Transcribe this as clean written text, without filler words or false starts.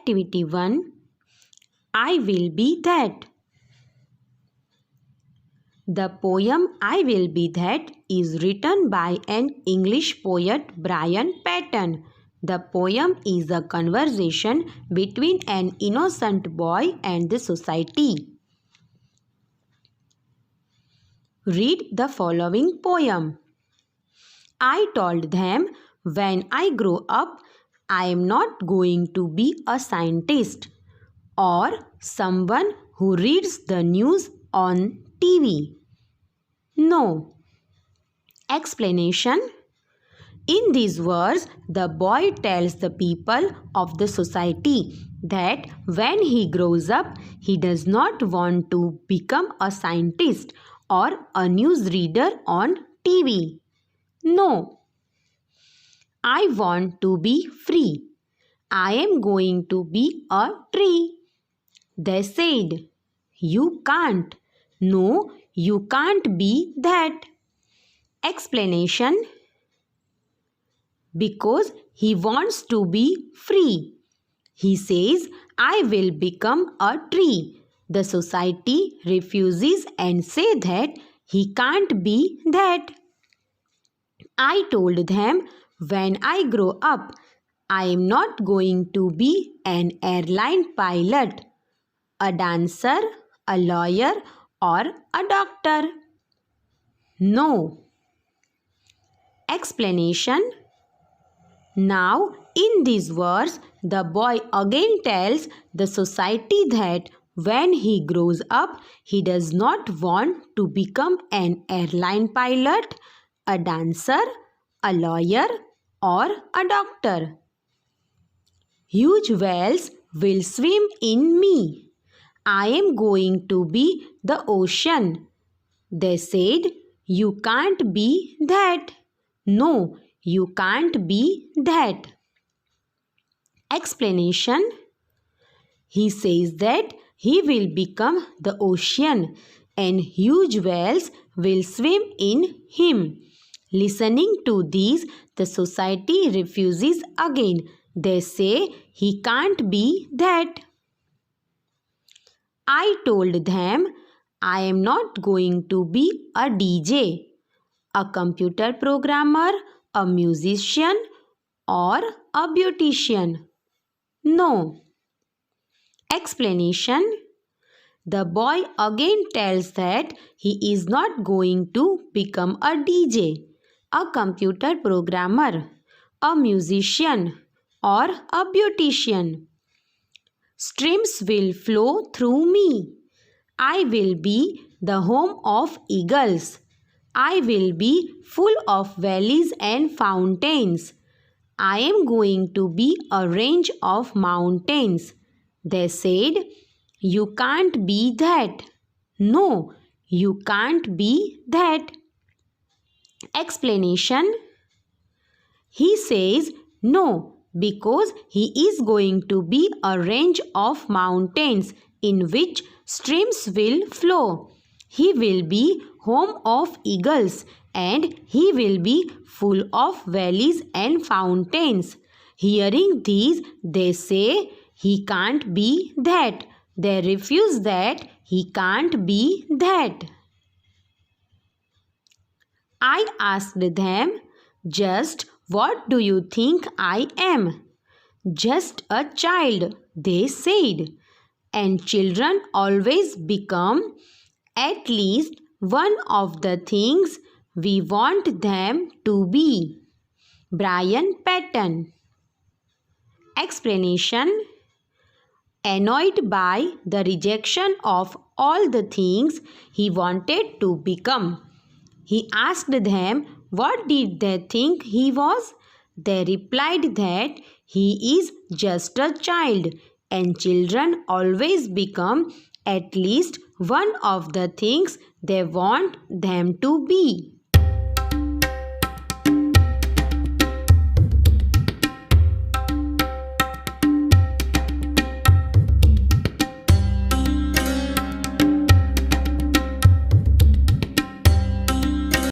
Activity 1. I will be that. The poem I Will Be That is written by an English poet, Brian Patton. The poem is a conversation between an innocent boy and the society. Read the following poem. I told them, when I grow up, I am not going to be a scientist or someone who reads the news on TV. No. Explanation. In these words, the boy tells the people of the society that when he grows up, he does not want to become a scientist or a news reader on TV. No. I want to be free. I am going to be a tree. They said, you can't. No, you can't be that. Explanation. Because he wants to be free. He says, I will become a tree. The society refuses and say that he can't be that. I told them, when I grow up, I am not going to be an airline pilot, a dancer, a lawyer, or a doctor. No. Explanation. Now, in these words, the boy again tells the society that when he grows up, he does not want to become an airline pilot, a dancer, a lawyer, or a doctor. Huge whales will swim in me. I am going to be the ocean. They said, you can't be that. No, you can't be that. Explanation. He says that he will become the ocean and huge whales will swim in him. Listening to these, the society refuses again. They say he can't be that. I told them, I am not going to be a DJ, a computer programmer, a musician, or a beautician. No. Explanation. The boy again tells that he is not going to become a DJ, a computer programmer, a musician, or a beautician. Streams will flow through me. I will be the home of eagles. I will be full of valleys and fountains. I am going to be a range of mountains. They said, you can't be that. No, you can't be that. Explanation. He says, no, because he is going to be a range of mountains in which streams will flow. He will be home of eagles and he will be full of valleys and fountains. Hearing these, they say, he can't be that. They refuse that he can't be that. I asked them, just what do you think I am? Just a child, they said. And children always become at least one of the things we want them to be. Brian Patton. Explanation. Annoyed by the rejection of all the things he wanted to become, he asked them what did they think he was. They replied that he is just a child and children always become at least one of the things they want them to be.